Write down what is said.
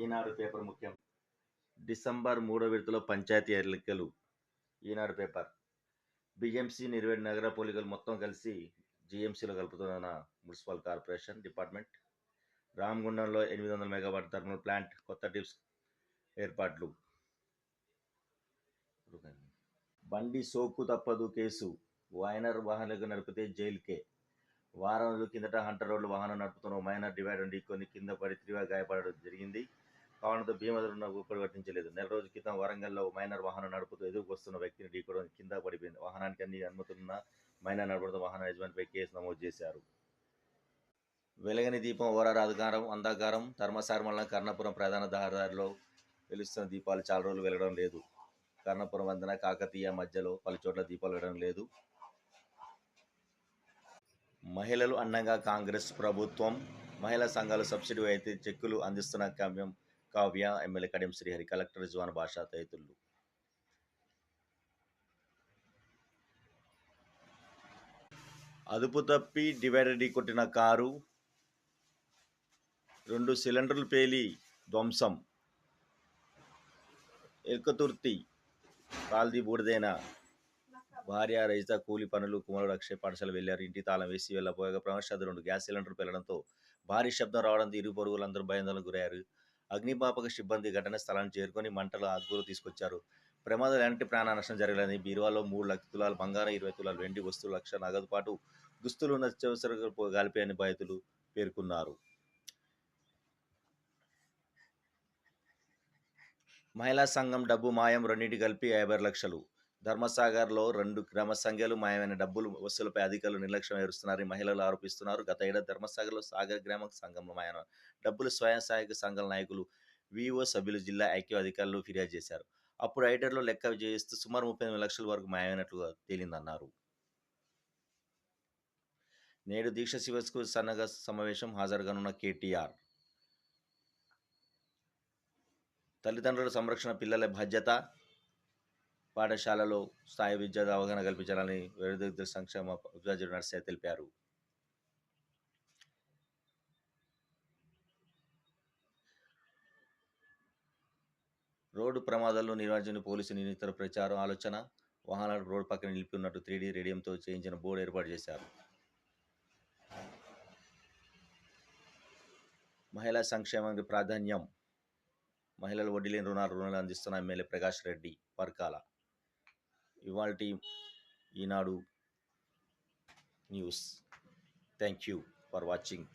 ఈనాడు paper ముఖ్యం. December 3వ విడతలో పంచాయతీ ఎన్నికలు. ఈనాడు పేపర్. బిఎంసి నగర పోలికలు మొత్తం కలిసి జిఎంసీలో కలుపుతున్న మున్సిపల్ కార్పొరేషన్ డిపార్ట్మెంట్. రామగుండంలో 800 మెగావాట్ థర్మల్ ప్లాంట్, కొత్త టిప్స్ ఏర్పాట్లు. బండి సోకు తప్పదు కేసు. మైనర్ వాహనాలు నడిపితే జైలుకే. వారం రోజుల కిందట హంటర్ రోడ్లు వాహనం నడుపుతున్న మైనర్ డివైడర్ ఢీకొని కింద పడి తీవ్రంగా గాయపడడం జరిగింది. కావడంతో భీమధులను పట్టించలేదు. నెల రోజుల క్రితం వరంగల్లో మైనర్ వాహనం నడుపుతూ ఎదురుకు వస్తున్న వ్యక్తిని ఢీకొనడం కింద పడిపోయింది. వాహనానికి అన్ని అనుమతులున్న మైనర్ నడపడంతో వాహన యజమానిపై కేసు నమోదు చేశారు. వెలగని దీపం ఓరార అంధకారం. ధర్మసార మండలం కర్ణపురం ప్రధాన రహదారిలో వెలుస్తున్న దీపాలు చాలా రోజులు వెలగడం లేదు. కర్ణపురం వంతెన, కాకతీయ మధ్యలో పలు చోట్ల దీపాలు వెలగడం లేదు. మహిళలు అండంగా కాంగ్రెస్ ప్రభుత్వం. మహిళా సంఘాలు సబ్సిడీ అయితే చెక్కులు అందిస్తున్న కావ్య, ఎమ్మెల్యే కడియం శ్రీహరి, కలెక్టర్ రిజ్వాన్ బాషా తదితరులు. అదుపు తప్పి డివైడర్ కొట్టిన కారు. 2 సిలిండర్లు పేలి ధ్వంసం. ఎల్కతుర్తి కాల్ది బూడిదైన భార్య రజిత కూలి పనులు కుమారుడు అక్షయ్ పాఠశాల వెళ్లారు. ఇంటి తాళం వేసి వెళ్ళబోయగా ప్రమాదవశాత్తు 2 గ్యాస్ సిలిండర్లు పేలడంతో భారీ శబ్దం రావడంతో ఇరు పొరుగులందరూ భయాందోళనకు గురయ్యారు. అగ్నిమాపక సిబ్బంది ఘటన స్థలానికి చేరుకొని మంటల అదుపులో తీసుకొచ్చారు. ప్రమాదంలో ఎలాంటి ప్రాణ నష్టం జరగలేదని, బీరువాలో 3 తులాల బంగారం, 20 తులాల వెండి వస్తువులు, 1 లక్ష నగదు పాటు దుస్తులు నిత్యావసరాలు గాలిపోయాయని బాధితులు పేర్కొన్నారు. మహిళా సంఘం డబ్బు మాయం, రెండింటి కలిపి 56 లక్షలు. ధర్మసాగర్లో 2 గ్రామ సంఘాలు మాయమైన డబ్బులు వసూలుపై అధికారులు నిర్లక్ష్యం వహిస్తున్నారని మహిళలు ఆరోపిస్తున్నారు. గత ఏడాది ధర్మసాగర్లో సాగర్ గ్రామ సంఘంలో మాయమైన డబ్బులు స్వయం సహాయక సంఘాల నాయకులు, విఓ సభ్యులు జిల్లా ఐక్య అధికారులు ఫిర్యాదు చేశారు. అప్పుడు ఐడర్లో లెక్క చేస్తూ సుమారు 38 లక్షల వరకు మాయమైనట్లుగా తేలిందన్నారు. నేడు దీక్ష శివస్కు సన్నగ సమావేశం హాజరుగానున్న కేటీఆర్. తల్లిదండ్రుల సంరక్షణ పిల్లల బాధ్యత. పాఠశాలలో స్థాయి విద్య అవగాహన కల్పించాలని విద్యార్థుల సంక్షేమ ఉపాధ్యాయుడు నర్సయ్య తెలిపారు. రోడ్డు ప్రమాదాల్లో నిర్వహించిన పోలీసు నిందితుల ప్రచారం ఆలోచన. వాహనాలు రోడ్డు పక్కన నిలిపి ఉన్నట్టు 3D రేడియంతో చేయించిన బోర్డు ఏర్పాటు చేశారు. మహిళా సంక్షేమానికి ప్రాధాన్యం. మహిళలు వడ్డీ లేని రుణాలు అందిస్తున్న ఎమ్మెల్యే ప్రకాష్ రెడ్డి పర్కాల. ఇవాల్టి Eenadu news. Thank you for watching.